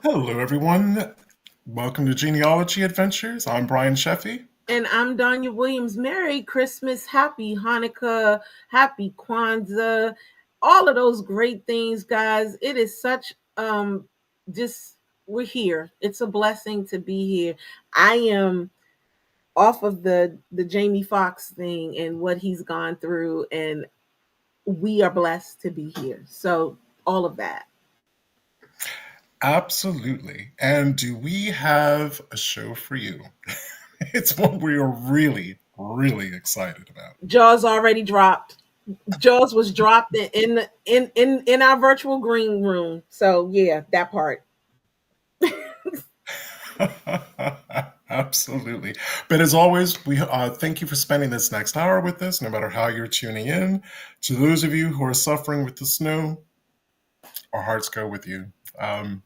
Hello, everyone. Welcome to Genealogy Adventures. I'm Brian Sheffy. And I'm Donya Williams. Merry Christmas, Happy Hanukkah, Happy Kwanzaa, all of those great things, guys. It is such just we're here. It's a blessing to be here. I am off of the Jamie Foxx thing and what he's gone through, and we are blessed to be here. So all of that. Absolutely. And do we have a show for you? It's one we are really, really excited about. Jaws already dropped. Jaws was dropped in our virtual green room. So yeah, that part. Absolutely. But as always, we thank you for spending this next hour with us, no matter how you're tuning in. To those of you who are suffering with the snow, our hearts go with you. Um,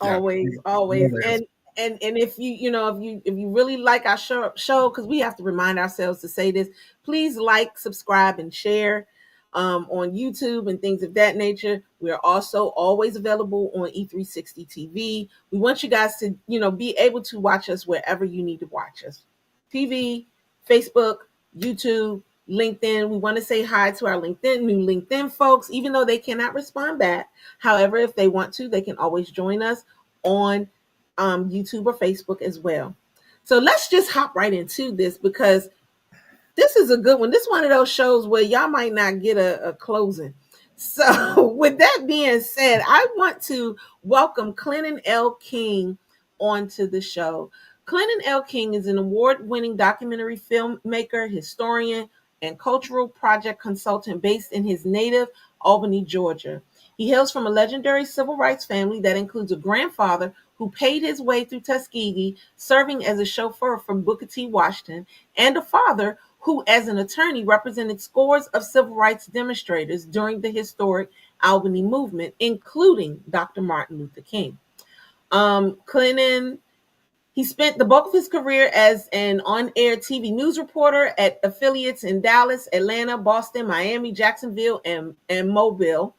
yeah, Always, always. always. And if you really like our show, because we have to remind ourselves to say this, please like, subscribe, and share on YouTube and things of that nature. We are also always available on E360 TV. We want you guys to be able to watch us wherever you need to watch us. TV, Facebook, YouTube, LinkedIn. We want to say hi to our new LinkedIn folks, even though they cannot respond back. However, if they want to, they can always join us on YouTube or Facebook as well. So let's just hop right into this because this is a good one. This is one of those shows where y'all might not get a closing. So, with that being said, I want to welcome Clennon L. King onto the show. Clennon L. King is an award winning documentary filmmaker, historian, and cultural project consultant based in his native Albany, Georgia. He hails from a legendary civil rights family that includes a grandfather who paid his way through Tuskegee, serving as a chauffeur from Booker T. Washington, and a father who, as an attorney, represented scores of civil rights demonstrators during the historic Albany movement, including Dr. Martin Luther King. Clennon, he spent the bulk of his career as an on-air TV news reporter at affiliates in Dallas, Atlanta, Boston, Miami, Jacksonville, and Mobile,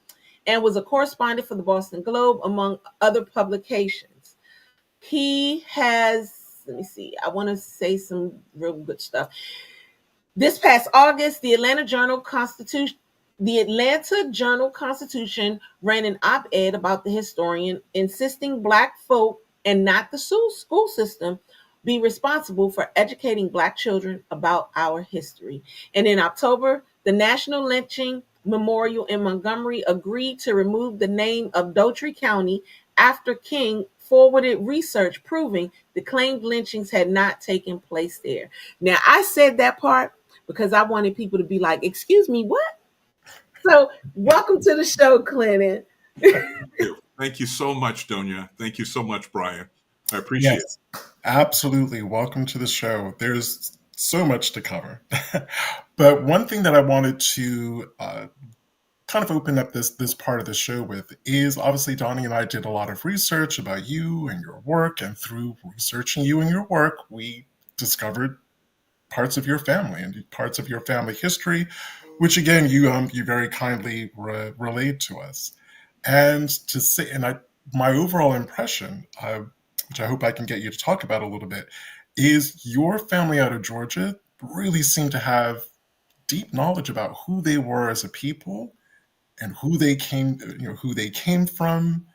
and was a correspondent for the Boston Globe, among other publications. He has, let me see, I want to say some real good stuff. This past August, the Atlanta Journal Constitution ran an op-ed about the historian, insisting Black folk and not the school system be responsible for educating Black children about our history. And in October, the National Lynching Memorial in Montgomery agreed to remove the name of Dougherty County after King forwarded research proving the claimed lynchings had not taken place there. Now, I said that part because I wanted people to be like, excuse me, what? So, welcome to the show, Clennon. Thank you so much, Donya. Thank you so much, Brian. I appreciate it. Yes, absolutely. Welcome to the show. There's so much to cover. But one thing that I wanted to kind of open up this part of the show with is obviously Donnie and I did a lot of research about you and your work, and through researching you and your work, we discovered parts of your family and parts of your family history, which again you very kindly relayed to us. And to say, and I my overall impression, which I hope I can get you to talk about a little bit, is your family out of Georgia really seemed to have deep knowledge about who they were as a people and who they came from,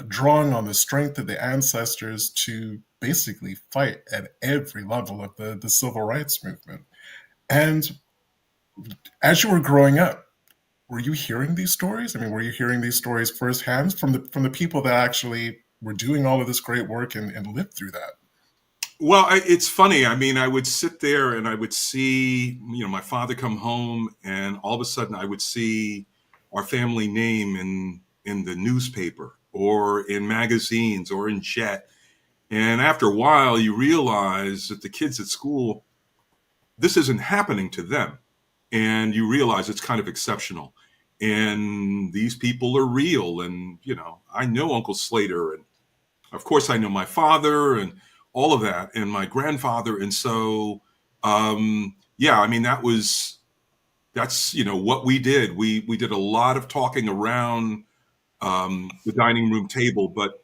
drawing on the strength of the ancestors to basically fight at every level of the civil rights movement. And as you were growing up, were you hearing these stories? I mean, were you hearing these stories firsthand from the people that actually were doing all of this great work and lived through that? Well, it's funny. I mean, I would sit there and I would see, my father come home, and all of a sudden I would see our family name in the newspaper or in magazines or in Jet. And after a while, you realize that the kids at school, this isn't happening to them. And you realize it's kind of exceptional. And these people are real. And, I know Uncle Slater, and of course I know my father and all of that, and my grandfather. And so, yeah, I mean, that's what we did. We did a lot of talking around the dining room table. But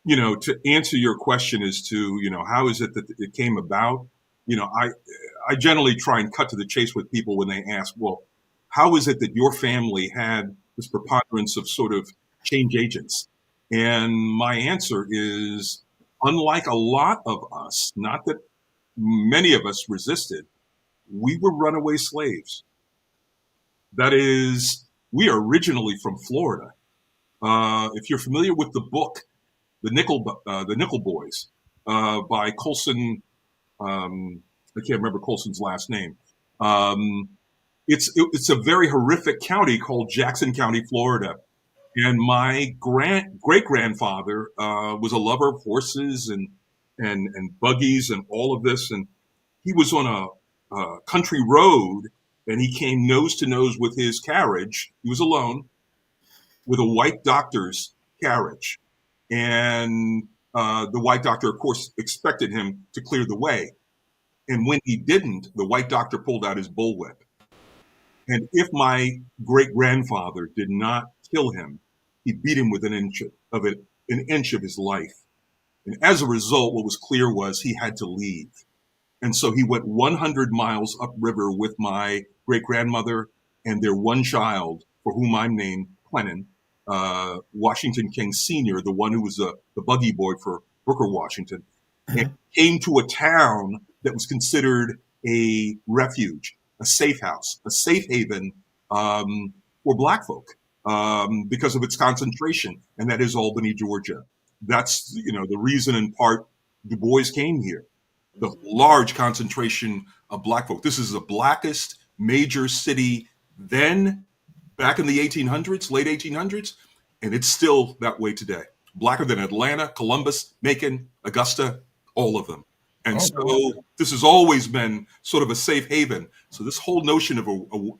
to answer your question as to how is it that it came about, I generally try and cut to the chase with people when they ask, well, how is it that your family had this preponderance of sort of change agents? And my answer is, unlike a lot of us, not that many of us resisted, we were runaway slaves. That is, we are originally from Florida. If you're familiar with the book, the Nickel Boys, by Colson, I can't remember Colson's last name. It's a very horrific county called Jackson County, Florida. And my great grandfather was a lover of horses and buggies and all of this. And he was on a country road, and he came nose to nose with his carriage. He was alone with a white doctor's carriage. And the white doctor, of course, expected him to clear the way. And when he didn't, the white doctor pulled out his bullwhip. And if my great grandfather did not kill him, he beat him with an inch of his life. And as a result, what was clear was he had to leave. And so he went 100 miles upriver with my great grandmother and their one child, for whom I'm named Clennon Washington King Sr., the one who was the buggy boy for Booker Washington, and came to a town that was considered a refuge, a safe house, a safe haven for Black folk because of its concentration, and that is Albany, Georgia. That's the reason in part Du Bois came here. The large concentration of Black folk. This is the blackest major city then, back in the 1800s, late 1800s, and it's still that way today. Blacker than Atlanta, Columbus, Macon, Augusta, all of them. And so this has always been sort of a safe haven. So this whole notion of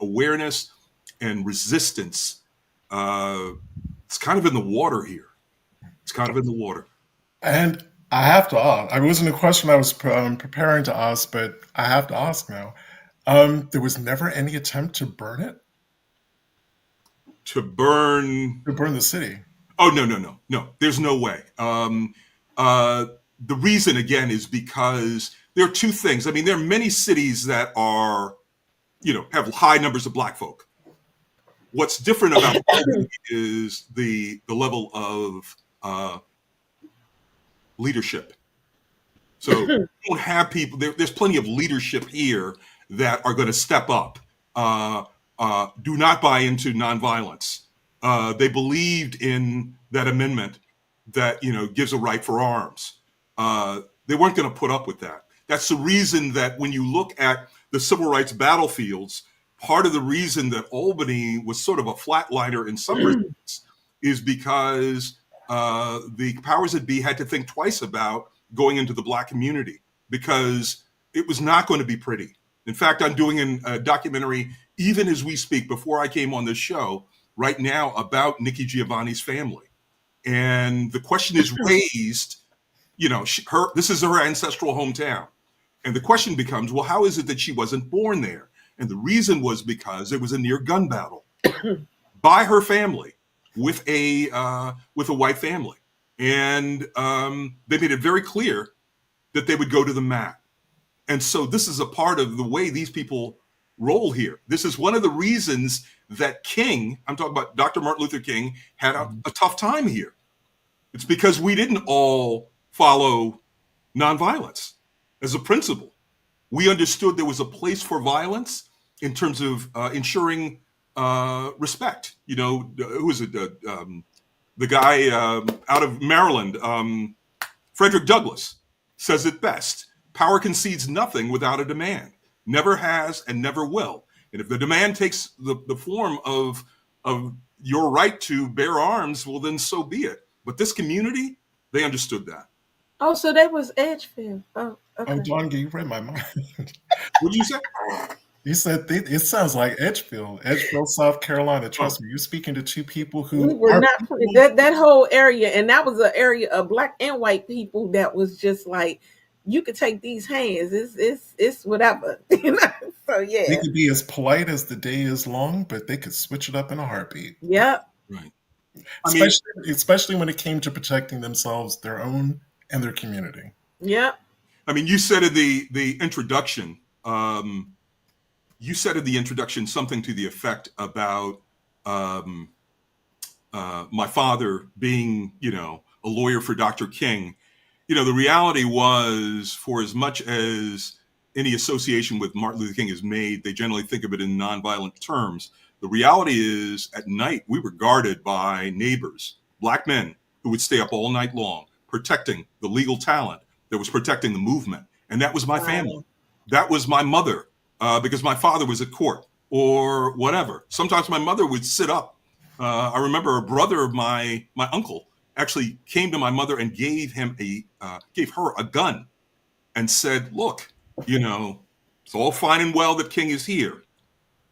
awareness and resistance, it's kind of in the water here. It's kind of in the water. And I have to ask, it wasn't a question I was preparing to ask, but I have to ask now. There was never any attempt to burn it? To burn the city? Oh, no. There's no way. The reason, again, is because there are two things. I mean, there are many cities that are, have high numbers of Black folk. What's different about Albany is the level of leadership. So you don't have people, there's plenty of leadership here that are going to step up. Do not buy into nonviolence. They believed in that amendment that gives a right for arms. They weren't going to put up with that. That's the reason that when you look at the civil rights battlefields, part of the reason that Albany was sort of a flatliner in some respects is because the powers that be had to think twice about going into the Black community, because it was not going to be pretty. In fact, I'm doing a documentary, even as we speak, before I came on this show, right now about Nikki Giovanni's family. And the question is raised, this is her ancestral hometown. And the question becomes, well, how is it that she wasn't born there? And the reason was because there was a near gun battle by her family with a white family. And they made it very clear that they would go to the mat. And so this is a part of the way these people roll here. This is one of the reasons that King, I'm talking about Dr. Martin Luther King, had a tough time here. It's because we didn't all follow nonviolence as a principle. We understood there was a place for violence in terms of ensuring respect. Who is it? The guy out of Maryland, Frederick Douglass, says it best. Power concedes nothing without a demand. Never has and never will. And if the demand takes the form of your right to bear arms, well, then so be it. But this community, they understood that. Oh, so that was Edgefield. Oh, okay. Oh, Donya, you read my mind. What did you say? You said it sounds like Edgefield, South Carolina. Trust me, you're speaking to two people who we were not that whole area, and that was an area of Black and white people that was just like, you could take these hands. It's whatever. So yeah. They could be as polite as the day is long, but they could switch it up in a heartbeat. Yep. Right. I mean, especially when it came to protecting themselves, their own, and their community. Yep. you said in the introduction, something to the effect about um, my father being, a lawyer for Dr. King. The reality was, for as much as any association with Martin Luther King is made, they generally think of it in nonviolent terms. The reality is, at night, we were guarded by neighbors, Black men, who would stay up all night long, protecting the legal talent that was protecting the movement. And that was my family. Wow. That was my mother, because my father was at court or whatever. Sometimes my mother would sit up. I remember a brother of my uncle actually came to my mother and gave her a gun and said, "Look, it's all fine and well that King is here,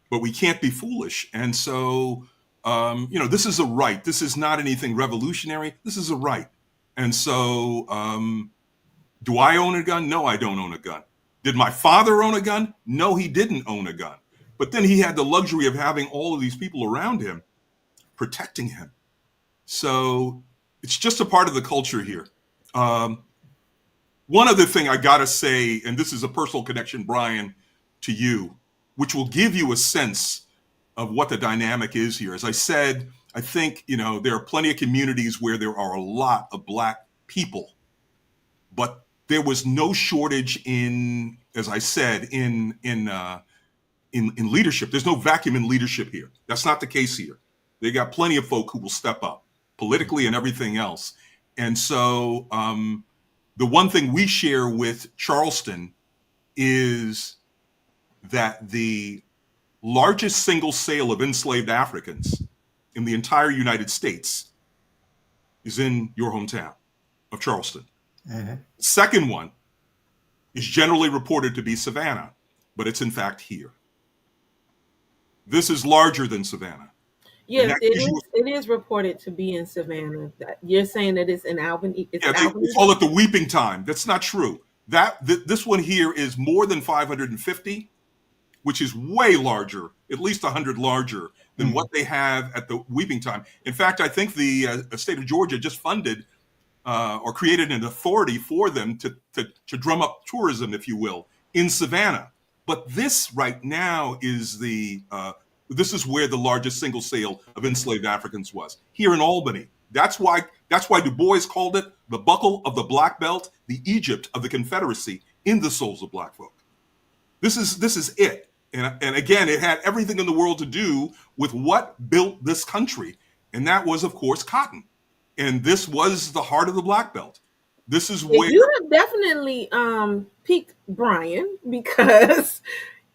but we can't be foolish. And so, this is a right. This is not anything revolutionary. This is a right. And so, do I own a gun? No, I don't own a gun. Did my father own a gun? No, he didn't own a gun. But then he had the luxury of having all of these people around him protecting him. So it's just a part of the culture here. One other thing I gotta say, and this is a personal connection, Brian, to you, which will give you a sense of what the dynamic is here. As I said, I think, there are plenty of communities where there are a lot of Black people, but there was no shortage in, as I said, in leadership. There's no vacuum in leadership here. That's not the case here. They got plenty of folk who will step up politically and everything else. And so the one thing we share with Charleston is that the largest single sale of enslaved Africans in the entire United States is in your hometown of Charleston. Mm-hmm. Second one is generally reported to be Savannah, but it's in fact here. This is larger than Savannah. Yes, it is reported to be in Savannah. You're saying that it's in Albany? They call it the weeping time. That's not true. This one here is more than 550, which is way larger, at least 100 larger than what they have at the weeping time. In fact, I think the state of Georgia just funded or created an authority for them to drum up tourism, if you will, in Savannah. But this right now is this is where the largest single sale of enslaved Africans was, here in Albany. That's why Du Bois called it the buckle of the Black Belt, the Egypt of the Confederacy in the souls of Black folk. This is it. And again, it had everything in the world to do with what built this country. And that was, of course, cotton. And this was the heart of the Black Belt. This is where you have definitely piqued Brian, because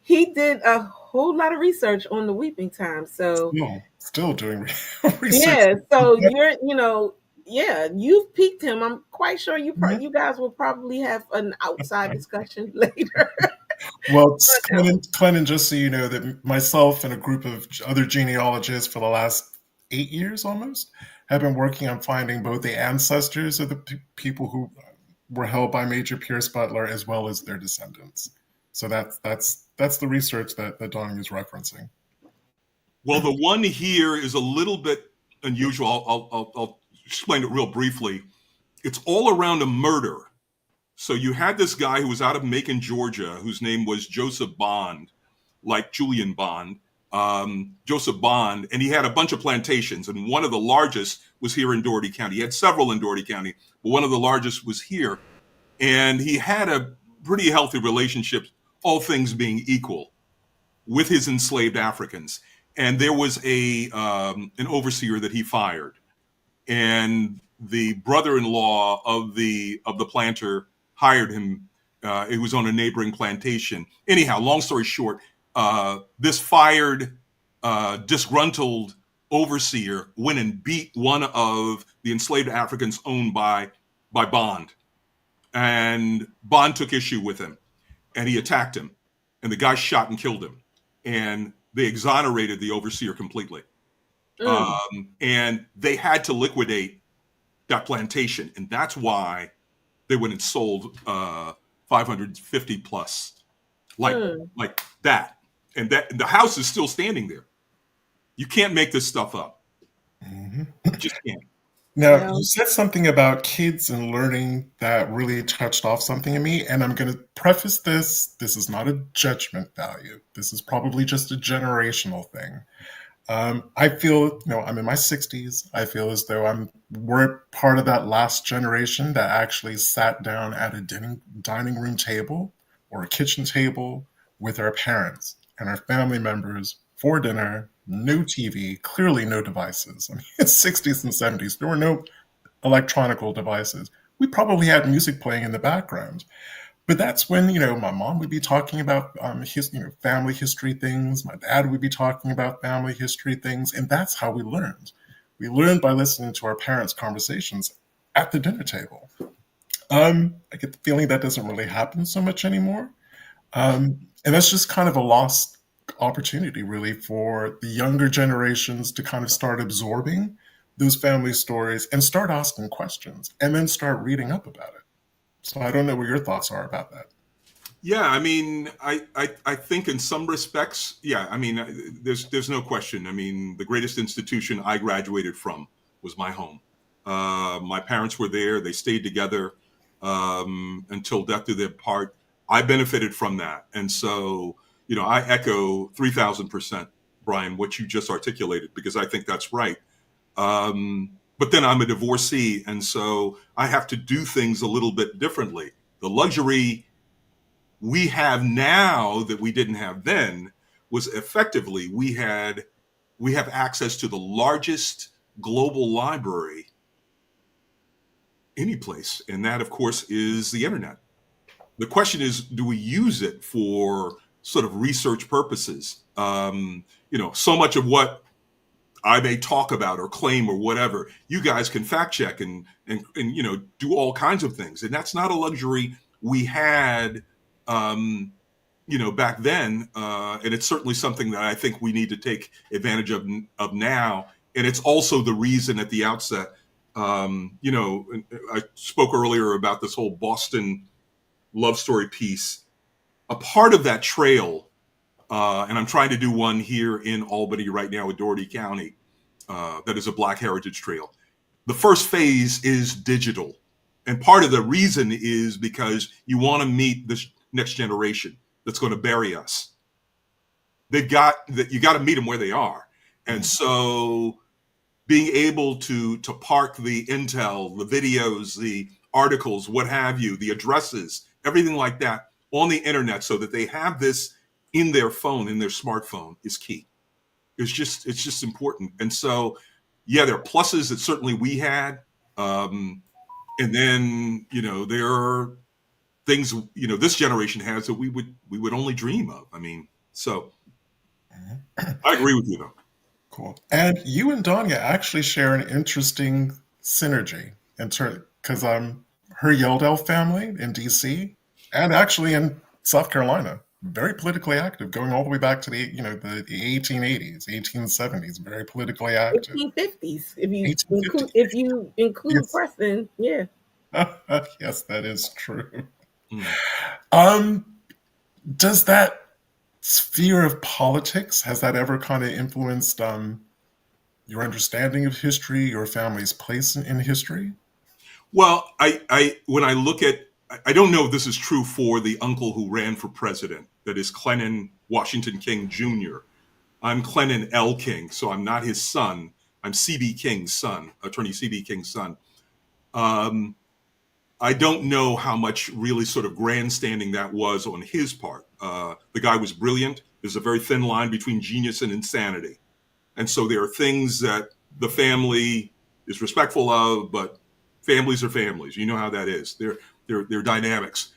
he did a whole lot of research on the weeping time. So still doing research. Yeah. So you've piqued him. I'm quite sure you guys will probably have an outside discussion later. Well, Clennon, just so you know, that myself and a group of other genealogists for the last 8 years almost have been working on finding both the ancestors of the people who were held by Major Pierce Butler as well as their descendants. So that's the research that Donya is referencing. Well, the one here is a little bit unusual. I'll explain it real briefly. It's all around a murder. So you had this guy who was out of Macon, Georgia, whose name was Joseph Bond, like Julian Bond, Joseph Bond, and he had a bunch of plantations, and one of the largest was here in Dougherty County. He had several in Dougherty County, but one of the largest was here. And he had a pretty healthy relationship, all things being equal, with his enslaved Africans. And there was an overseer that he fired, and the brother-in-law of the planter hired him. It was on a neighboring plantation. Anyhow, long story short, this fired, disgruntled overseer went and beat one of the enslaved Africans owned by Bond. And Bond took issue with him, and he attacked him, and the guy shot and killed him. And they exonerated the overseer completely. And they had to liquidate that plantation. And that's why they went and sold 550 plus, like that. And the house is still standing there. You can't make this stuff up. Mm-hmm. You just can't. Now, you Well, said something about kids and learning that really touched off something in me. And I'm going to preface this. This is not a judgment value. This is probably just a generational thing. I feel, I'm in my 60s. I feel as though we're part of that last generation that actually sat down at a dining room table or a kitchen table with our parents and our family members for dinner, no TV, clearly no devices. I mean, it's 60s and 70s. There were no electronical devices. We probably had music playing in the background. But that's when, my mom would be talking about family history things. My dad would be talking about family history things. And that's how we learned. We learned by listening to our parents' conversations at the dinner table. I get the feeling that doesn't really happen so much anymore. And that's just kind of a lost opportunity, really, for the younger generations to kind of start absorbing those family stories and start asking questions and then start reading up about it. So I don't know what your thoughts are about that. Yeah, I mean, I think in some respects, yeah, I mean, there's no question. I mean, the greatest institution I graduated from was my home. My parents were there; they stayed together until death do them part. I benefited from that, and so I echo 3,000%, Brian, what you just articulated, because I think that's right. But then I'm a divorcee, and so I have to do things a little bit differently. The luxury we have now that we didn't have then was effectively we have access to the largest global library any place, and that of course is the internet. The question is, do we use it for sort of research purposes? So much of what I may talk about or claim or whatever, you guys can fact check and do all kinds of things, and that's not a luxury we had back then, and it's certainly something that I think we need to take advantage of now. And it's also the reason at the outset, I spoke earlier about this whole Boston love story piece. A part of that trail, and I'm trying to do one here in Albany right now with Doherty County, that is a Black Heritage Trail. The first phase is digital. And part of the reason is because you want to meet this next generation that's going to bury us. You got to meet them where they are. And so being able to park the intel, the videos, the articles, what have you, the addresses, everything like that on the internet so that they have this in their phone, in their smartphone is key. It's just important. And so, yeah, there are pluses that certainly we had. And then, there are things, this generation has that we would only dream of. I mean, so I agree with you though. Cool. And you and Donya actually share an interesting synergy in turn because her Yeldell family in DC and actually in South Carolina, very politically active, going all the way back to the 1880s, 1870s, very politically active. 1850s, if you 1850s. include Yes. Preston, yeah. Yes, that is true. Mm. Does that sphere of politics, has that ever kind of influenced your understanding of history, your family's place in history? Well, when I look at, I don't know if this is true for the uncle who ran for president, that is Clennon Washington King Jr. I'm Clennon L. King, so I'm not his son. I'm C.B. King's son, Attorney C.B. King's son. I don't know how much really sort of grandstanding that was on his part. The guy was brilliant. There's a very thin line between genius and insanity. And so there are things that the family is respectful of, but families are families. You know how that is. They're dynamics.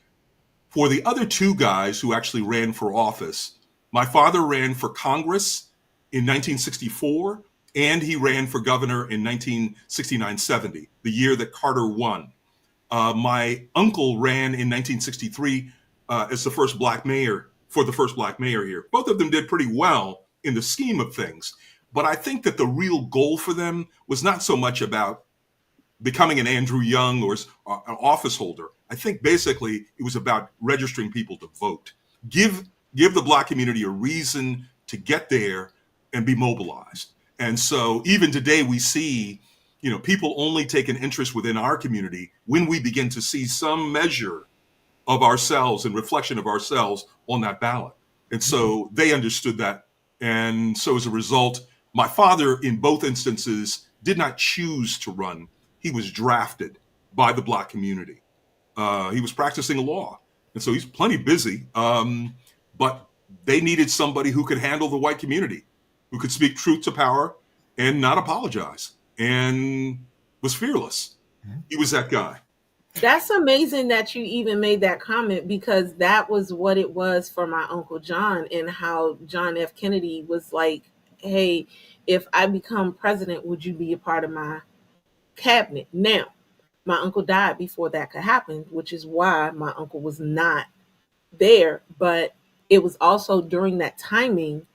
For the other two guys who actually ran for office, my father ran for Congress in 1964, and he ran for governor in 1969-70, the year that Carter won. My uncle ran in 1963 as the first black mayor here. Both of them did pretty well in the scheme of things. But I think that the real goal for them was not so much about becoming an Andrew Young or an office holder. I think basically it was about registering people to vote. Give the black community a reason to get there and be mobilized. And so even today we see people only take an interest within our community when we begin to see some measure of ourselves and reflection of ourselves on that ballot. And so they understood that. And so as a result, my father, in both instances, did not choose to run. He was drafted by the Black community. He was practicing law. And so he's plenty busy. But they needed somebody who could handle the white community, who could speak truth to power and not apologize, and was fearless. He was that guy. That's amazing that you even made that comment, because that was what it was for my Uncle John, and how John F. Kennedy was like, hey, if I become president, would you be a part of my cabinet? Now, my uncle died before that could happen, which is why my uncle was not there. But it was also during that timing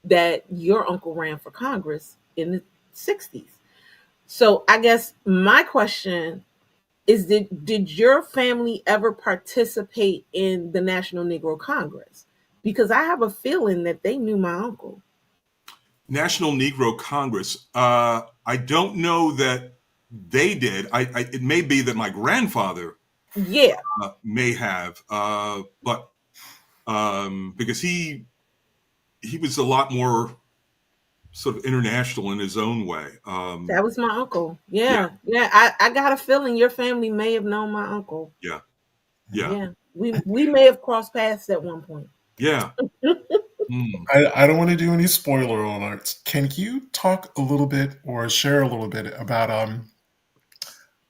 that your uncle ran for Congress in the 60s. So I guess my question is, did your family ever participate in the National Negro Congress? Because I have a feeling that they knew my uncle. National Negro Congress. I don't know that they did. It may be that my grandfather Yeah. may have, but because he was a lot more sort of international in his own way. That was my uncle. Yeah. Yeah. I got a feeling your family may have known my uncle. Yeah. Yeah. We may have crossed paths at one point. Yeah. Mm. I don't want to do any spoiler alerts. Can you talk a little bit or share a little bit about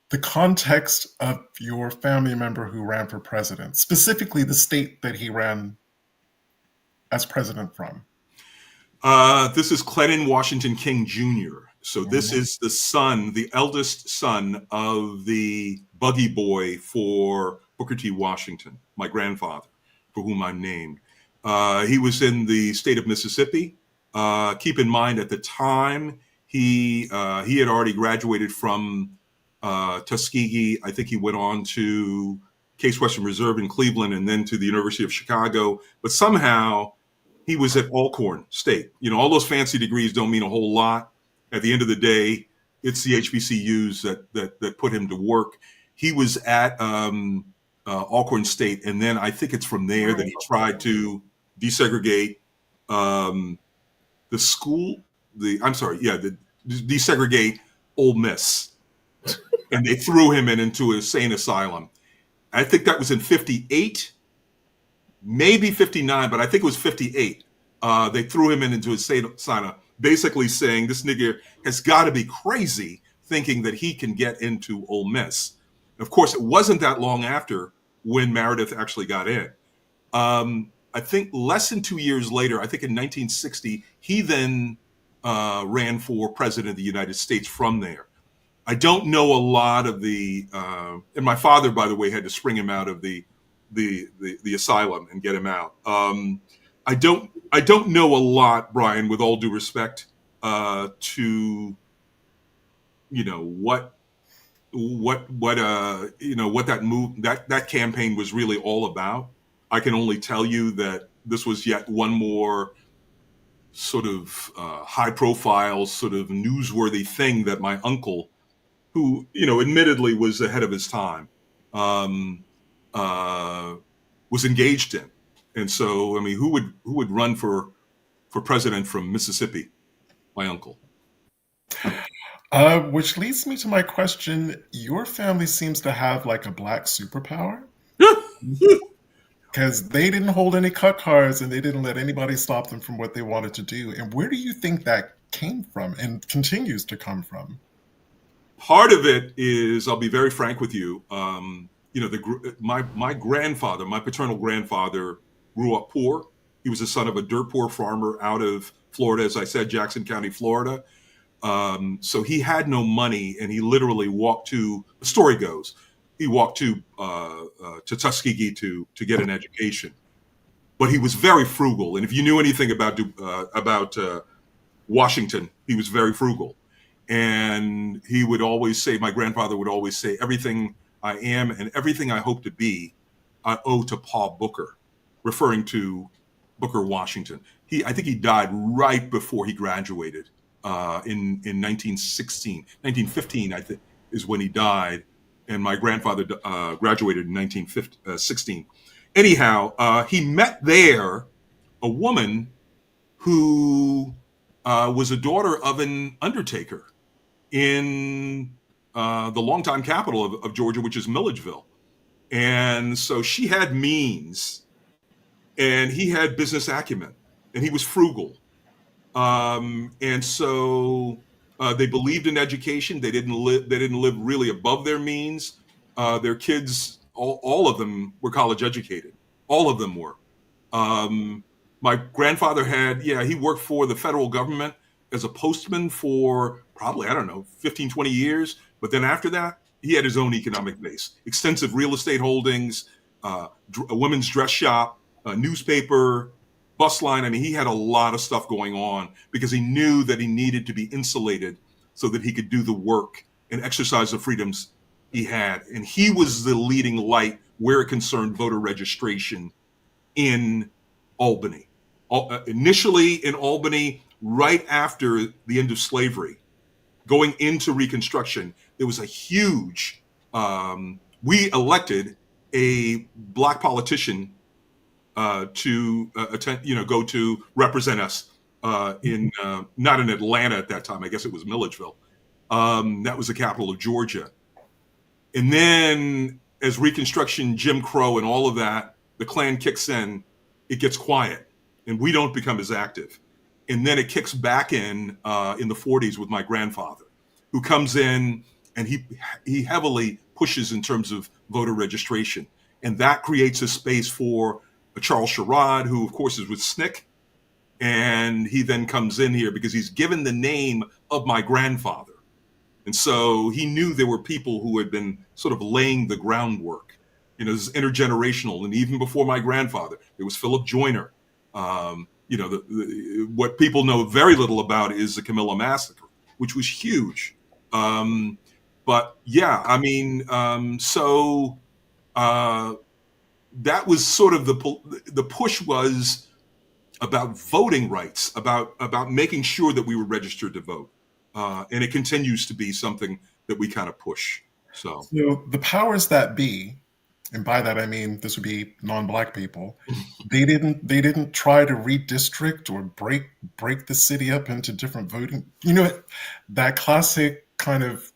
the context of your family member who ran for president, specifically the state that he ran as president from? This is Clennon Washington King Jr. So this is the son, the eldest son of the buggy boy for Booker T. Washington, my grandfather, for whom I'm named. He was in the state of Mississippi. Keep in mind, at the time, he had already graduated from Tuskegee. I think he went on to Case Western Reserve in Cleveland and then to the University of Chicago. But somehow he was at Alcorn State. All those fancy degrees don't mean a whole lot. At the end of the day, it's the HBCUs that put him to work. He was at Alcorn State, and then I think it's from there that he tried to desegregate the school. Desegregate Ole Miss, and they threw him into an insane asylum. I think that was in '58, maybe '59, but I think it was '58. They threw him into a state asylum, basically saying this nigga has got to be crazy thinking that he can get into Ole Miss. Of course, it wasn't that long after when Meredith actually got in. I think less than 2 years later, I think in 1960, he then ran for president of the United States from there. I don't know a lot of the, and my father, by the way, had to spring him out of the asylum and get him out. I don't know a lot, Brian, with all due respect, to what that campaign was really all about. I can only tell you that this was yet one more sort of high profile, sort of newsworthy thing that my uncle, who admittedly was ahead of his time, was engaged in. And so, I mean, who would run for president from Mississippi? My uncle. Which leads me to my question. Your family seems to have like a black superpower, because they didn't hold any cut cards and they didn't let anybody stop them from what they wanted to do. And where do you think that came from and continues to come from? Part of it is, I'll be very frank with you. My grandfather, my paternal grandfather, grew up poor. He was the son of a dirt poor farmer out of Florida, as I said, Jackson County, Florida. So he had no money, and he literally walked to, the story goes, he walked to Tuskegee to get an education. But he was very frugal, and if you knew anything about Washington, he was very frugal. And he would always say, my grandfather would always say, everything I am and everything I hope to be, I owe to Pa Booker, referring to Booker Washington. I think he died right before he graduated in 1916, 1915, I think, is when he died, and my grandfather graduated in 1916. Anyhow, he met there a woman who was a daughter of an undertaker in the longtime capital of Georgia, which is Milledgeville. And so she had means, and he had business acumen, and he was frugal. And so they believed in education. They didn't live. They didn't live really above their means. Their kids, all of them, were college educated. All of them were. My grandfather had, yeah, he worked for the federal government as a postman for probably, I don't know, 15, 20 years. But then after that, he had his own economic base, extensive real estate holdings, a women's dress shop, a newspaper, bus line. I mean, he had a lot of stuff going on because he knew that he needed to be insulated so that he could do the work and exercise the freedoms he had. And he was the leading light where it concerned voter registration in Albany. Initially in Albany, right after the end of slavery, going into Reconstruction, there was a huge, we elected a black politician to attend, go to represent us in not in Atlanta at that time. I guess it was Milledgeville. That was the capital of Georgia. And then as Reconstruction, Jim Crow, and all of that, the Klan kicks in, it gets quiet, and we don't become as active. And then it kicks back in the 40s with my grandfather, who comes in, and he heavily pushes in terms of voter registration. And that creates a space for Charles Sherrod, who of course is with SNCC, and he then comes in here because he's given the name of my grandfather. And so he knew there were people who had been sort of laying the groundwork. This is intergenerational. And even before my grandfather, there was Philip Joyner. What people know very little about is the Camilla Massacre, which was huge. But yeah, I mean, that was sort of the push was about voting rights, about making sure that we were registered to vote. And it continues to be something that we kind of push. So the powers that be, and by that I mean this would be non-black people, they didn't try to redistrict or break the city up into different voting. That classic kind of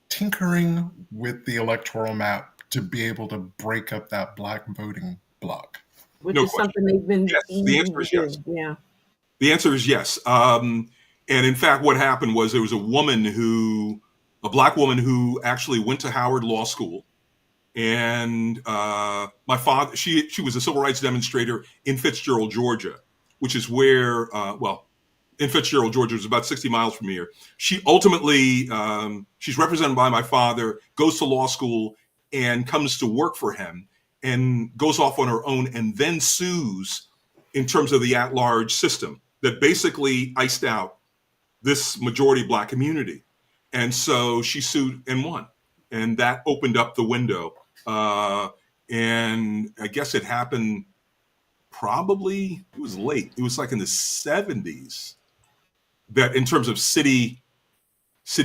tinkering with the electoral map to be able to break up that black voting block. Which is something they've been. Yes, the answer is yes. Yeah. The answer is yes. And in fact, what happened was there was a black woman who actually went to Howard Law School. And my father, she was a civil rights demonstrator in Fitzgerald, Georgia, which is where, in Fitzgerald, Georgia, is about 60 miles from here. She ultimately, she's represented by my father, goes to law school and comes to work for him and goes off on her own and then sues in terms of the at-large system that basically iced out this majority black community. And so she sued and won. And that opened up the window. And I guess it happened probably, it was late. It was like in the 70s that in terms of city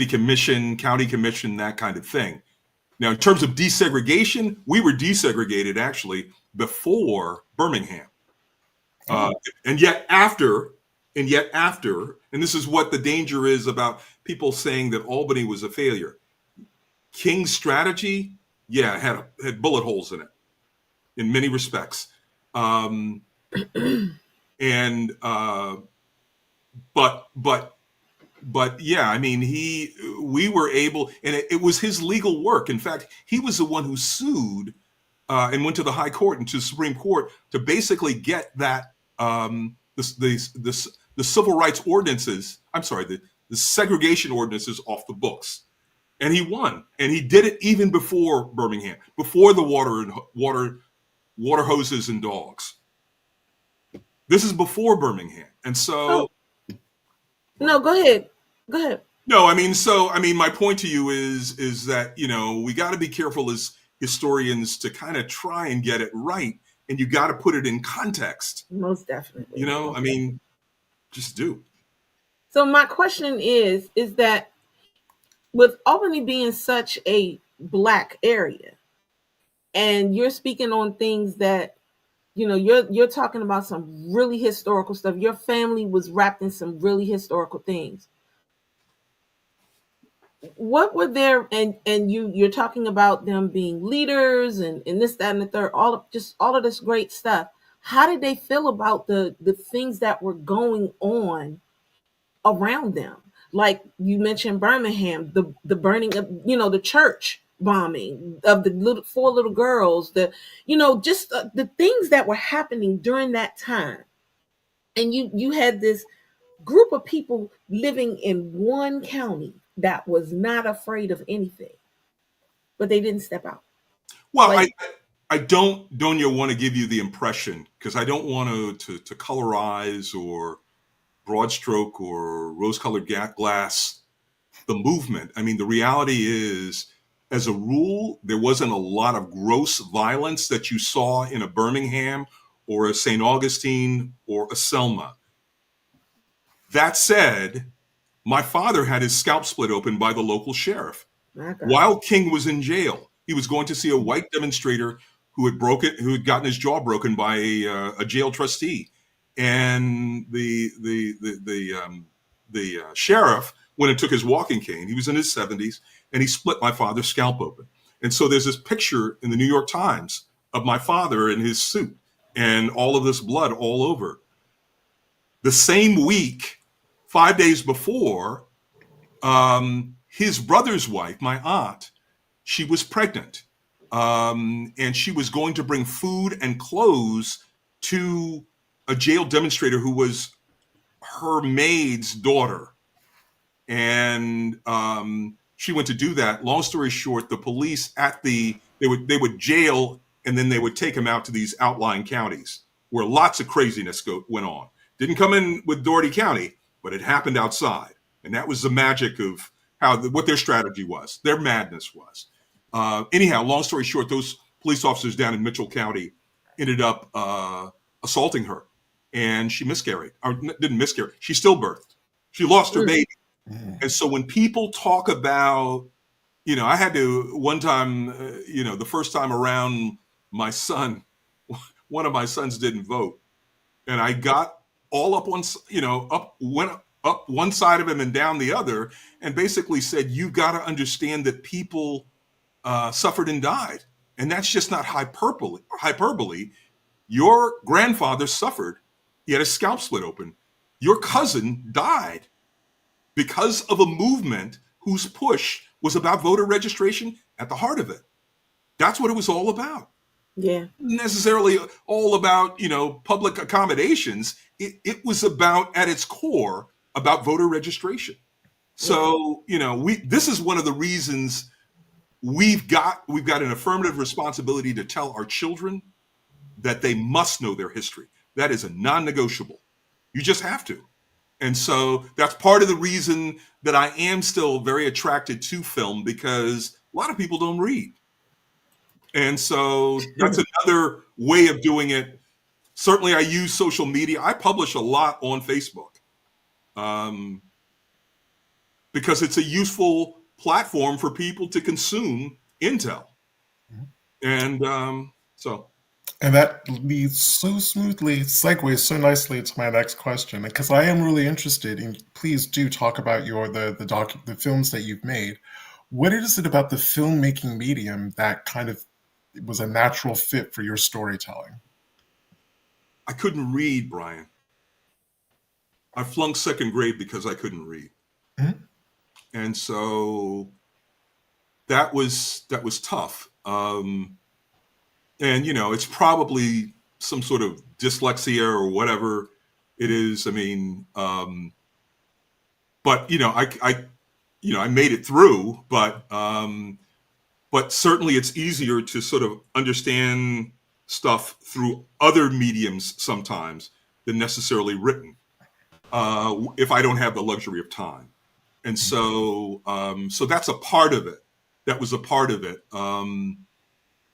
commission, county commission, that kind of thing. Now, in terms of desegregation, we were desegregated actually before Birmingham. And yet after, and this is what the danger is about people saying that Albany was a failure. King's strategy, had bullet holes in it in many respects. But yeah, I mean, we were able, and it was his legal work. In fact, he was the one who sued and went to the High Court and to the Supreme Court to basically get that the civil rights ordinances, the segregation ordinances off the books. And he won, and he did it even before Birmingham, before the water hoses and dogs. This is before Birmingham, and so. No, go ahead. No, I mean, my point to you is that we got to be careful as historians to kind of try and get it right, and you got to put it in context. Most definitely. Just do. So my question is that with Albany being such a black area, and you're speaking on things that, you know, you're talking about some really historical stuff. Your family was wrapped in some really historical things. What were there, and you're talking about them being leaders and this, that, and the third, all of this great stuff. How did they feel about the things that were going on around them? Like you mentioned Birmingham, the burning of, you know, the church bombing of the four little girls, the, you know, just the things that were happening during that time. And you had this group of people living in one county that was not afraid of anything, but they didn't step out. Well, Like, I don't, Donya, want to give you the impression, because I don't want to colorize or broad stroke or rose-colored glass the movement. I mean, the reality is, as a rule, there wasn't a lot of gross violence that you saw in a Birmingham or a St. Augustine or a Selma. That said, my father had his scalp split open by the local sheriff my God. while King was in jail. He was going to see a white demonstrator who had gotten his jaw broken by a jail trustee, and the sheriff went and took his walking cane. He was in his 70s, and he split my father's scalp open. And so there's this picture in the New York Times of my father in his suit and all of this blood all over. The same week, 5 days before, his brother's wife, my aunt, she was pregnant, and she was going to bring food and clothes to a jail demonstrator who was her maid's daughter. And she went to do that. Long story short, the police they would jail, and then they would take him out to these outlying counties where lots of craziness went on. Didn't come in with Doherty County, but it happened outside. And that was the magic of what their strategy was, their madness was. Anyhow, long story short, those police officers down in Mitchell County ended up assaulting her, and she miscarried, or didn't miscarry. She stillbirthed. She lost her baby. And so when people talk about, you know, I had to one time, the first time around, my son, one of my sons didn't vote, and I got all up went up one side of him and down the other, and basically said, "You got to understand that people suffered and died, and that's just not hyperbole. Your grandfather suffered; he had his scalp split open. Your cousin died because of a movement whose push was about voter registration at the heart of it. That's what it was all about. Yeah. Necessarily all about, public accommodations. It was about, at its core, about voter registration. So, this is one of the reasons we've got an affirmative responsibility to tell our children that they must know their history. That is a non-negotiable. You just have to. And so that's part of the reason that I am still very attracted to film, because a lot of people don't read. And so that's another way of doing it. Certainly I use social media. I publish a lot on Facebook because it's a useful platform for people to consume intel. And so. And that leads so smoothly, segues so nicely to my next question, because I am really interested in. Please do talk about the films that you've made. What is it about the filmmaking medium that kind of was a natural fit for your storytelling? I couldn't read, Brian. I flunked second grade because I couldn't read, and so that was tough. And, it's probably some sort of dyslexia or whatever it is. I mean, but, I made it through, but certainly it's easier to sort of understand stuff through other mediums sometimes than necessarily written, if I don't have the luxury of time. And so that's a part of it. That was a part of it.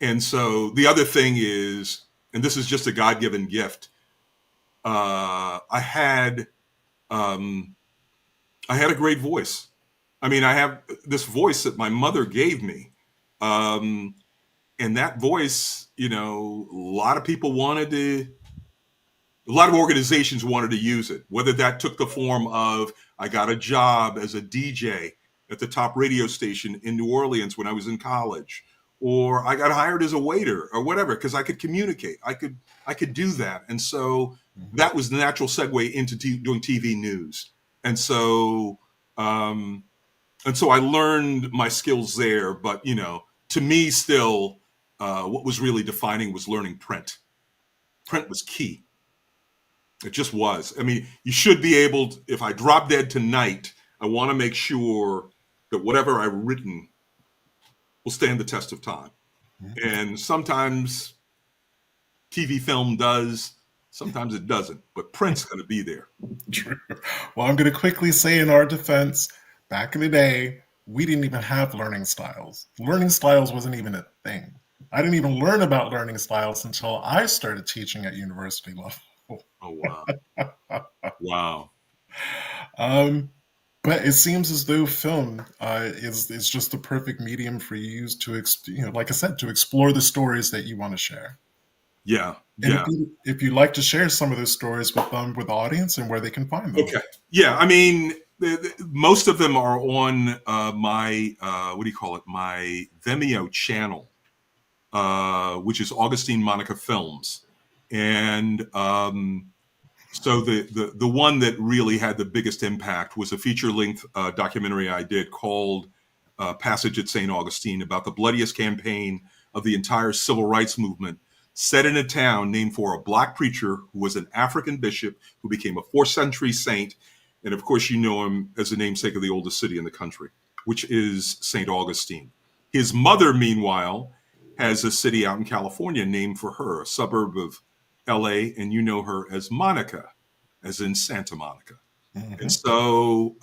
And so the other thing is, and this is just a God-given gift, I had I had a great voice. I mean, I have this voice that my mother gave me. Um, and that voice, you know, a lot of organizations wanted to use it, whether that took the form of I got a job as a DJ at the top radio station in New Orleans when I was in college, or I got hired as a waiter or whatever, because I could communicate. I could do that. And so that was the natural segue into doing TV news. And so um, I learned my skills there. But you know, to me, still, what was really defining was learning print. Print was key. It just was. I mean, you should be able to, if I drop dead tonight, I want to make sure that whatever I've written will stand the test of time. And sometimes TV film does, sometimes it doesn't, but print's going to be there. True. Well, I'm going to quickly say in our defense, back in the day, we didn't even have learning styles. Learning styles wasn't even a thing. I didn't even learn about learning styles until I started teaching at university level. Oh, wow. Wow. But it seems as though film is just the perfect medium for you to, like I said, to explore the stories that you want to share. Yeah. And Yeah. if you'd like to share some of those stories with the audience and where they can find them. Okay. Yeah. I mean, most of them are on my, what do you call it? My Vimeo channel, which is Augustine Monica Films. And so the one that really had the biggest impact was a feature-length documentary I did called Passage at St. Augustine, about the bloodiest campaign of the entire civil rights movement, set in a town named for a black preacher who was an African bishop who became a 4th century saint. And of course, you know him as the namesake of the oldest city in the country, which is St. Augustine. His mother, meanwhile, has a city out in California named for her, a suburb of LA, and you know her as Monica, as in Santa Monica. Mm-hmm. And so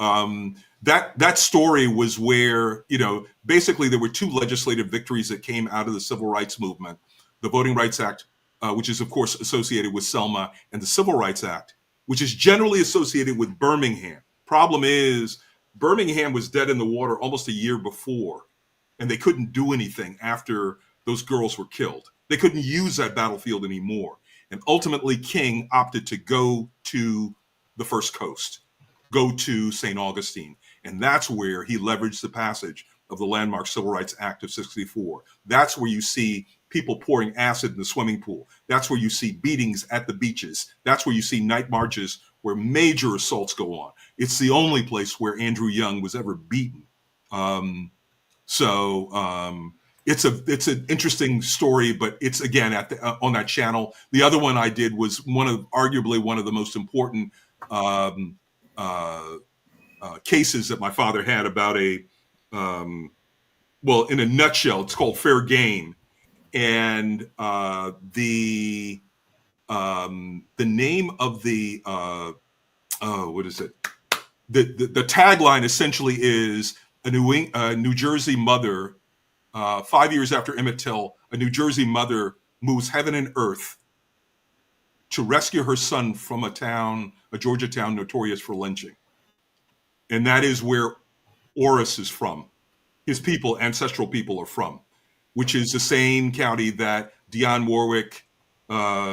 that story was where, you know, basically there were 2 legislative victories that came out of the civil rights movement: the Voting Rights Act, which is of course associated with Selma, and the Civil Rights Act, which is generally associated with Birmingham. Problem is, Birmingham was dead in the water almost a year before, and they couldn't do anything after those girls were killed. They couldn't use that battlefield anymore. And ultimately, King opted to go to the First Coast, go to St. Augustine. And that's where he leveraged the passage of the landmark Civil Rights Act of '64. That's where you see people pouring acid in the swimming pool. That's where you see beatings at the beaches. That's where you see night marches where major assaults go on. It's the only place where Andrew Young was ever beaten. It's an interesting story, but it's again on that channel. The other one I did was arguably one of the most important cases that my father had about in a nutshell, it's called Fair Game, and the name of the what is it? The tagline essentially is a New Jersey mother. 5 years after Emmett Till, a New Jersey mother moves heaven and earth to rescue her son from a Georgia town notorious for lynching. And that is where Oris is from. His people, ancestral people, are from, which is the same county that Dionne Warwick,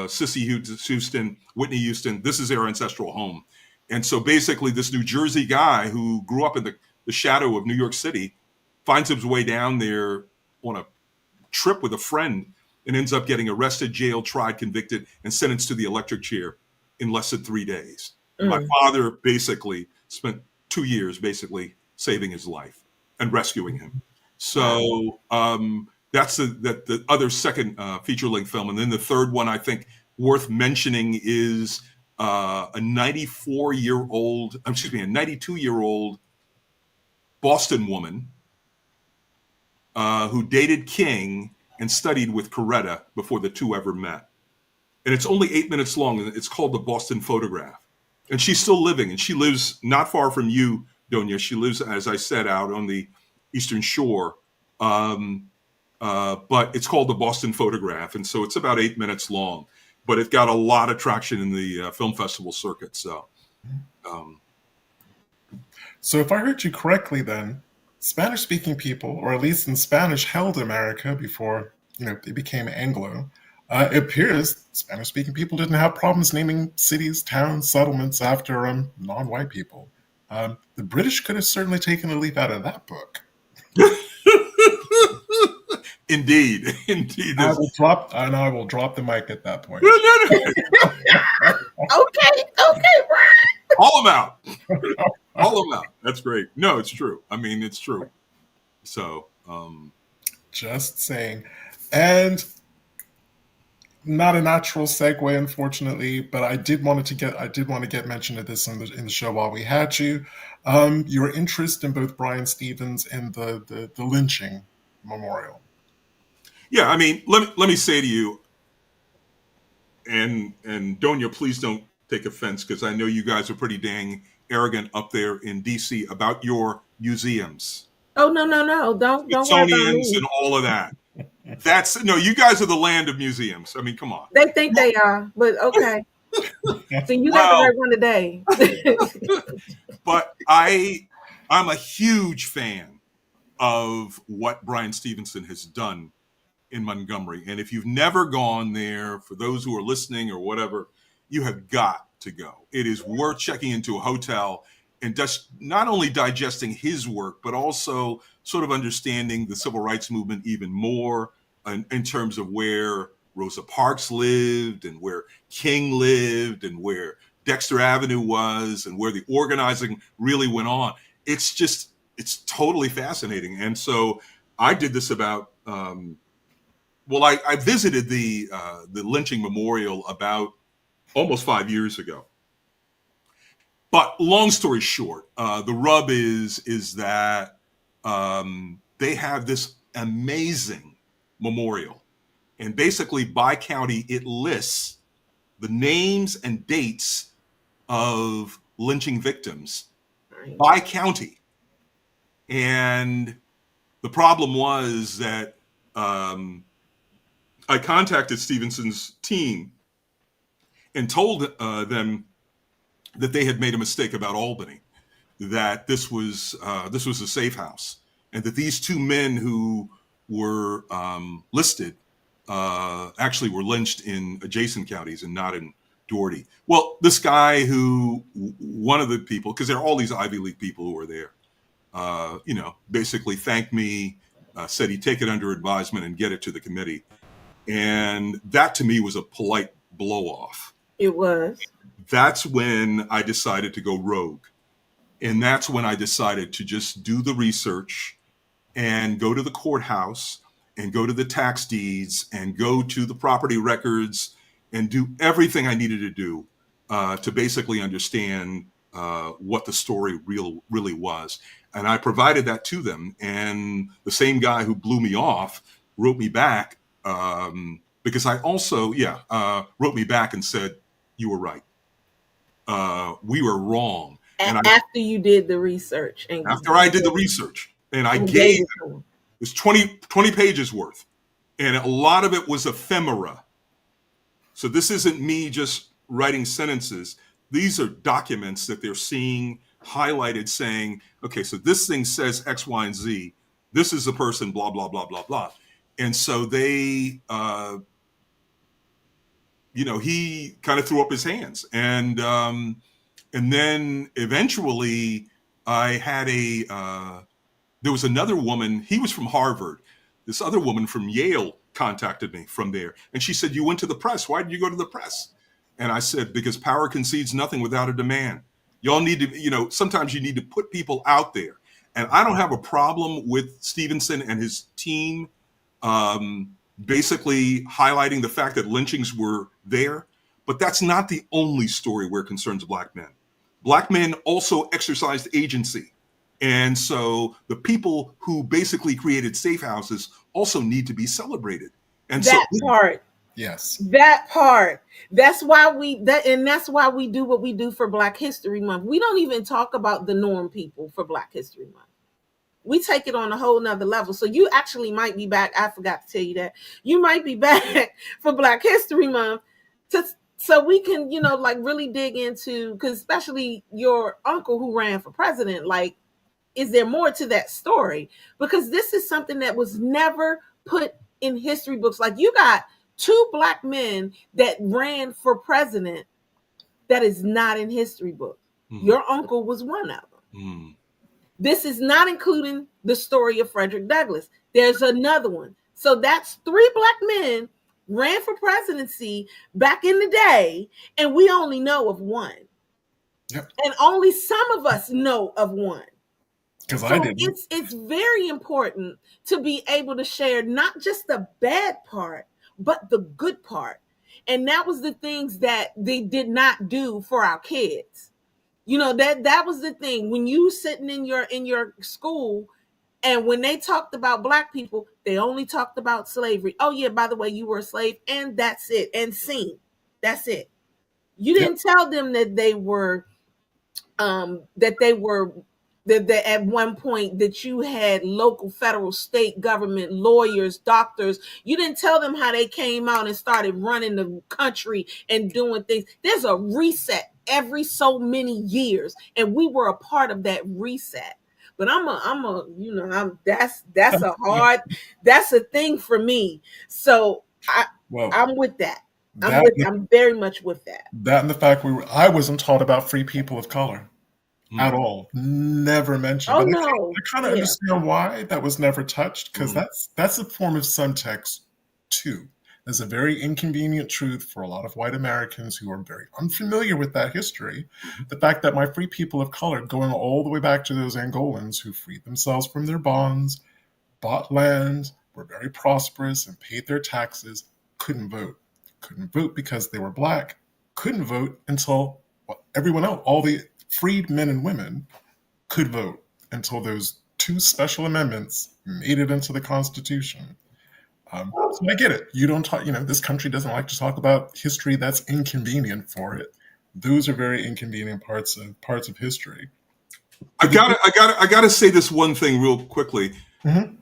Cissy Houston, Whitney Houston, this is their ancestral home. And so basically this New Jersey guy who grew up in the shadow of New York City finds his way down there on a trip with a friend and ends up getting arrested, jailed, tried, convicted, and sentenced to the electric chair in less than 3 days. Mm. My father basically spent 2 years basically saving his life and rescuing him. So that's the other second feature-length film. And then the third one I think worth mentioning is a 92-year-old Boston woman who dated King and studied with Coretta before the two ever met. And it's only 8 minutes long, and it's called The Boston Photograph. And she's still living, and she lives not far from you, Donya. She lives, as I said, out on the Eastern Shore. But it's called The Boston Photograph, and so it's about 8 minutes long. But it got a lot of traction in the film festival circuit. So So if I heard you correctly, then Spanish-speaking people, or at least in Spanish-held America before it became Anglo, it appears Spanish-speaking people didn't have problems naming cities, towns, settlements after non-white people. The British could have certainly taken a leaf out of that book. Indeed, indeed. I will drop the mic at that point. Okay, Brian. All them out. All them out. That's great. No, it's true. I mean, it's true. So, just saying. And not a natural segue, unfortunately, but I did want to get mention of this in the show while we had you. Your interest in both Brian Stevens and the lynching memorial. Yeah, I mean, let me say to you, and Donya, please don't take offense, because I know you guys are pretty dang arrogant up there in DC about your museums. Oh no, don't worry about me. And all of that. You guys are the land of museums. I mean, come on. They think they are, but okay. So you got the right one today. But I'm a huge fan of what Brian Stevenson has done in Montgomery. And if you've never gone there, for those who are listening or whatever, you have got to go. It is worth checking into a hotel and just not only digesting his work, but also sort of understanding the civil rights movement even more in terms of where Rosa Parks lived and where King lived and where Dexter Avenue was and where the organizing really went on. It's totally fascinating. And so I did this about, I visited the lynching memorial about almost 5 years ago. But long story short, the rub is that they have this amazing memorial. And basically by county, it lists the names and dates of lynching victims by county. And the problem was that I contacted Stevenson's team and told them that they had made a mistake about Albany, that this was a safe house, and that these two men who were listed actually were lynched in adjacent counties and not in Doherty. Well, this guy one of the people, because there are all these Ivy League people who are there, basically thanked me, said he'd take it under advisement and get it to the committee. And that to me was a polite blow off. It was. That's when I decided to go rogue. And that's when I decided to just do the research and go to the courthouse and go to the tax deeds and go to the property records and do everything I needed to do to basically understand what the story really was. And I provided that to them. And the same guy who blew me off wrote me back because I also, wrote me back and said, you were right. We were wrong. And after you did the research. After I did the research. And I gave it was 20 pages worth. And a lot of it was ephemera. So this isn't me just writing sentences. These are documents that they're seeing highlighted saying, okay, so this thing says X, Y, and Z. This is a person, blah, blah, blah, blah, blah. And so they, he kind of threw up his hands. And then eventually I had there was another woman, he was from Harvard. This other woman from Yale contacted me from there. And she said, you went to the press. Why did you go to the press? And I said, because power concedes nothing without a demand. Y'all need to, sometimes you need to put people out there. And I don't have a problem with Stevenson and his team basically highlighting the fact that lynchings were there. But that's not the only story where it concerns Black men. Black men also exercised agency. And so the people who basically created safe houses also need to be celebrated. And part. Yes. That part. That's why we do what we do for Black History Month. We don't even talk about the norm people for Black History Month. We take it on a whole nother level. So you actually might be back. I forgot to tell you that. You might be back for Black History Month to So we can, like really dig into, because especially your uncle who ran for president, like, is there more to that story? Because this is something that was never put in history books. Like, you got two Black men that ran for president that is not in history books. Your uncle was one of them. This is not including the story of Frederick Douglass. There's another one. So that's 3 Black men ran for presidency back in the day, and we only know of one. Yep. And only some of us know of one. Because So I didn't. it's very important to be able to share not just the bad part, but the good part. And that was the things that they did not do for our kids. That was the thing. When you sitting in your school, and when they talked about Black people, they only talked about slavery. Oh yeah, by the way, you were a slave, and that's it. And seen. That's it. You didn't tell them that they were that at one point that you had local, federal, state government, lawyers, doctors. You didn't tell them how they came out and started running the country and doing things. There's a reset every so many years, and we were a part of that reset. But that's a thing for me. So I'm with that. I'm very much with that. That and the fact I wasn't taught about free people of color at all. Never mentioned. Oh, but no. I kind of understand why that was never touched, because that's a form of subtext too. There's a very inconvenient truth for a lot of white Americans who are very unfamiliar with that history. The fact that my free people of color, going all the way back to those Angolans who freed themselves from their bonds, bought land, were very prosperous, and paid their taxes, couldn't vote. Couldn't vote because they were Black. Couldn't vote until everyone else, all the freed men and women, could vote, until those 2 special amendments made it into the Constitution. So I get it. You don't talk. This country doesn't like to talk about history that's inconvenient for it. Those are very inconvenient parts of history. I gotta say this one thing real quickly, and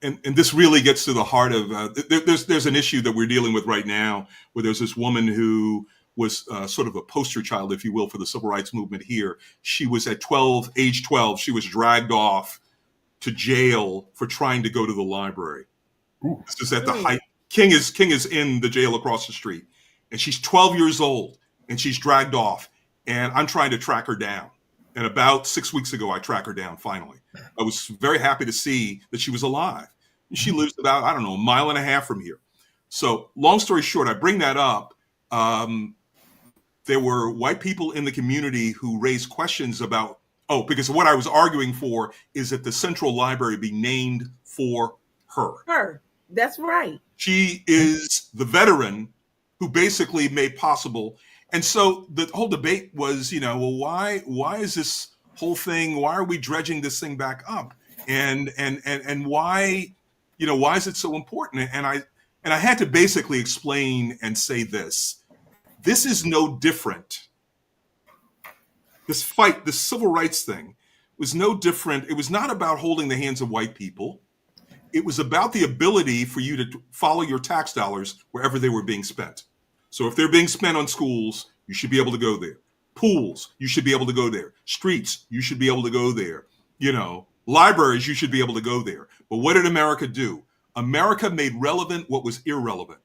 this really gets to the heart of. There's an issue that we're dealing with right now, where there's this woman who was sort of a poster child, if you will, for the civil rights movement here. She was at age 12, she was dragged off to jail for trying to go to the library. Ooh. This is at the height. King is in the jail across the street, and she's 12 years old, and she's dragged off, and I'm trying to track her down. And about 6 weeks ago, I tracked her down finally. I was very happy to see that she was alive. She lives about, I don't know, a mile and a half from here. So long story short, I bring that up. There were white people in the community who raised questions about, because what I was arguing for is that the Central Library be named for her. That's right. She is the veteran who basically made possible. And so the whole debate was, why is this whole thing, why are we dredging this thing back up? And why, why is it so important? And I had to basically explain and say this is no different. This fight, this civil rights thing, was no different. It was not about holding the hands of white people. It was about the ability for you to follow your tax dollars wherever they were being spent. So if they're being spent on schools, you should be able to go there. Pools, you should be able to go there. Streets, you should be able to go there. Libraries, you should be able to go there. But what did America do? America made relevant what was irrelevant.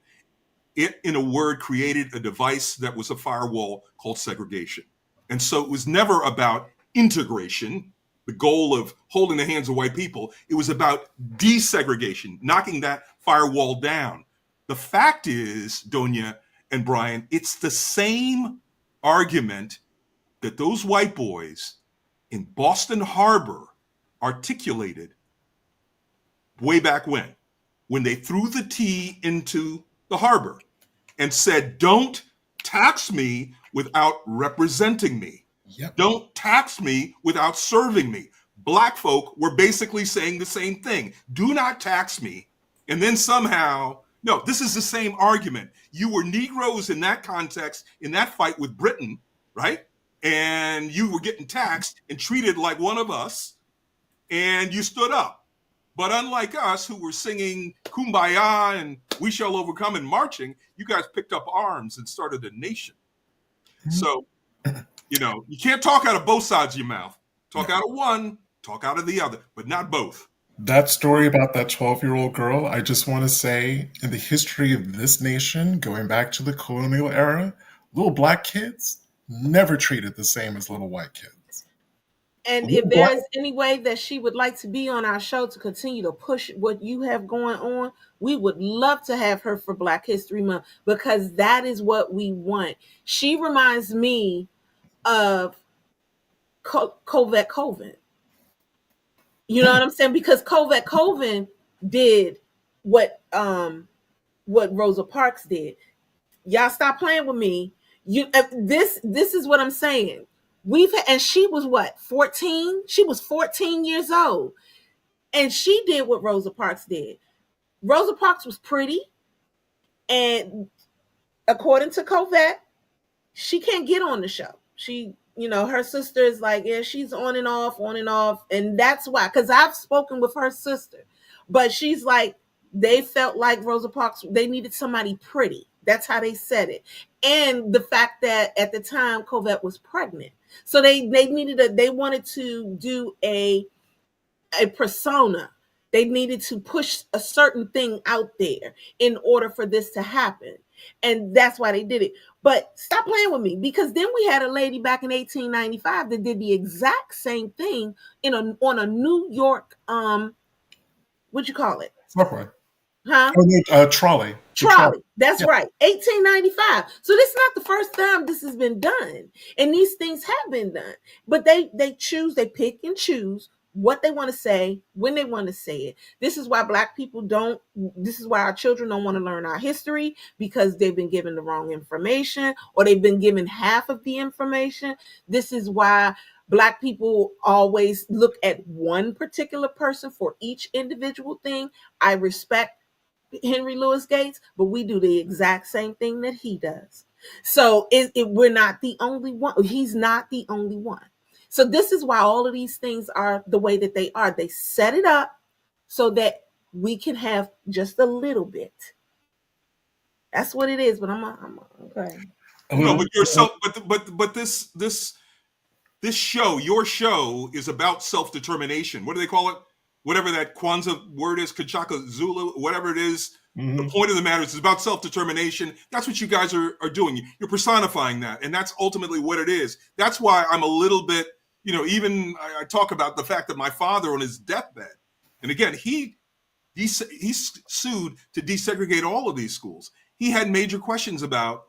It, in a word, created a device that was a firewall called segregation. And so it was never about integration, the goal of holding the hands of white people. It was about desegregation, knocking that firewall down. The fact is, Donya and Brian, it's the same argument that those white boys in Boston Harbor articulated way back when they threw the tea into the harbor and said, don't tax me without representing me. Yep. Don't tax me without serving me. Black folk were basically saying the same thing. Do not tax me. And then somehow, no, this is the same argument. You were Negroes in that context, in that fight with Britain, right? And you were getting taxed and treated like one of us, and you stood up. But unlike us, who were singing Kumbaya and we shall overcome in marching, you guys picked up arms and started a nation. So, you can't talk out of both sides of your mouth. Talk out of one, talk out of the other, but not both. That story about that 12-year-old girl, I just want to say, in the history of this nation, going back to the colonial era, little black kids never treated the same as little white kids. And if there is any way that she would like to be on our show to continue to push what you have going on, we would love to have her for Black History Month, because that is what we want. She reminds me of Covette Coven. You know what I'm saying? Because Covette Coven did what Rosa Parks did. Y'all stop playing with me. This is what I'm saying. And she was what, 14? She was 14 years old. And she did what Rosa Parks did. Rosa Parks was pretty. And according to Covette, she can't get on the show. She, her sister is like, yeah, she's on and off. And that's why, because I've spoken with her sister. But she's like, they felt like Rosa Parks, they needed somebody pretty. That's how they said it. And the fact that at the time Covette was pregnant. So they wanted to do a persona. They needed to push a certain thing out there in order for this to happen. And that's why they did it. But stop playing with me, because then we had a lady back in 1895 that did the exact same thing on a New York, what'd you call it? Subway. Huh? Trolley. Trolley. That's right. 1895. So this is not the first time this has been done. And these things have been done. But they pick and choose what they want to say, when they want to say it. This is why this is why our children don't want to learn our history, because they've been given the wrong information, or they've been given half of the information. This is why Black people always look at one particular person for each individual thing. I respect Henry Louis Gates, but we do the exact same thing that he does. So we're not the only one. He's not the only one. So this is why all of these things are the way that they are. They set it up so that we can have just a little bit. That's what it is. But I'm okay. No, but but this show, your show, is about self-determination. What do they call it? Whatever that Kwanzaa word is, Kachaka Zulu, whatever it is. Mm-hmm. The point of the matter is it's about self-determination. That's what you guys are doing. You're personifying that. And that's ultimately what it is. That's why I'm a little bit, even I talk about the fact that my father on his deathbed, and again, he sued to desegregate all of these schools. He had major questions about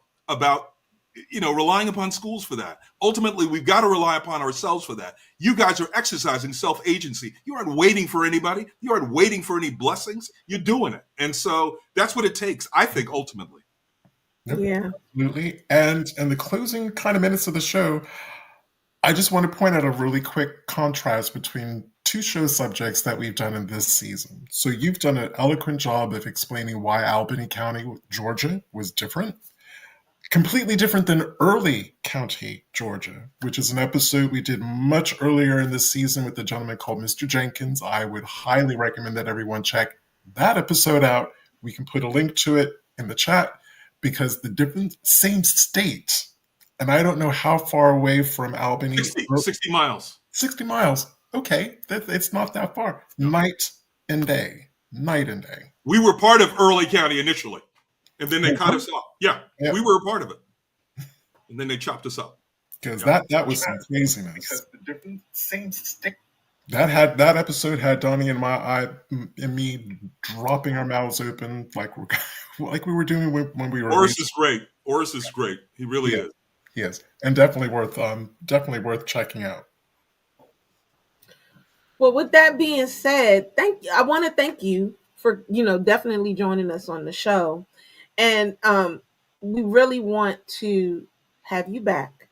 relying upon schools for that. Ultimately, we've got to rely upon ourselves for that. You guys are exercising self-agency. You aren't waiting for anybody. You aren't waiting for any blessings. You're doing it. And so that's what it takes, I think, ultimately. Yeah. Absolutely. And in the closing kind of minutes of the show, I just want to point out a really quick contrast between two show subjects that we've done in this season. So you've done an eloquent job of explaining why Albany County, Georgia was different. Completely different than Early County, Georgia, which is an episode we did much earlier in this season with a gentleman called Mr. Jenkins. I would highly recommend that everyone check that episode out. We can put a link to it in the chat, because the same state, and I don't know how far away from Albany. 60 miles. 60 miles. Okay, it's not that far. Night and day. We were part of Early County initially. And then they cut us off. Yeah, we were a part of it. And then they chopped us up. Because that was some craziness. Because the different same stick. That episode had Donya and me dropping our mouths open like we were doing when we were. Oris is great. He really is. He is, and definitely worth checking out. Well, with that being said, I want to thank you for definitely joining us on the show. And we really want to have you back.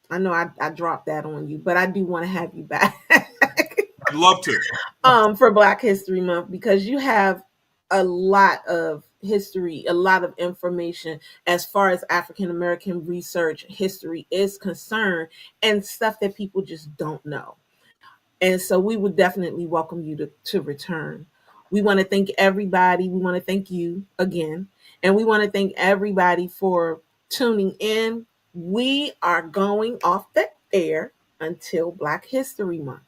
I know I dropped that on you, but I do want to have you back. I'd love to. For Black History Month, because you have a lot of history, a lot of information as far as African American research history is concerned, and stuff that people just don't know. And so we would definitely welcome you to return. We want to thank everybody. We want to thank you again. And we want to thank everybody for tuning in. We are going off the air until Black History Month.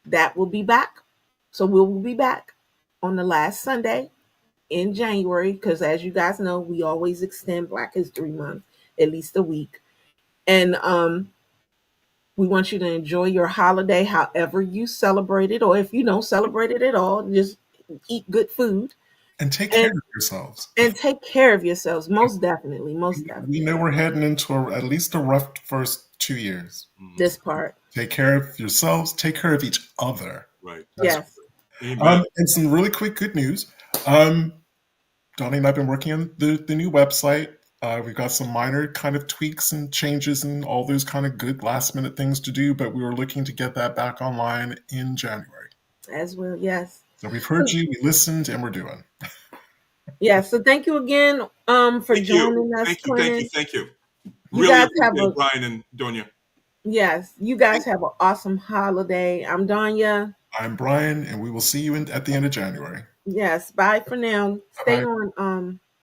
That will be back. So we will be back on the last Sunday in January because, as you guys know, we always extend Black History Month at least a week. And we want you to enjoy your holiday however you celebrate it, or if you don't celebrate it at all, just eat good food And take care and of yourselves. take care of yourselves. Most definitely, most We definitely. know we're heading into at least a rough first 2 years. This part, Take care of yourselves. Take care of each other. Right. yes, Amen. And some really quick good news. Donnie and I've been working on the new website. We've got some minor kind of tweaks and changes and all those kind of good last minute things to do, but we were looking to get that back online in January. as well, yes. So we've heard you, we listened, and we're doing. Yes, so thank you again for Thank joining you. us, Thank you. Clennon. Thank you. Thank you. You Really guys have appreciate a Brian and Donya. yes, you guys have an awesome holiday. I'm Donya. I'm Brian, and we will see you at the end of January. Yes, bye for now. Stay Bye-bye. on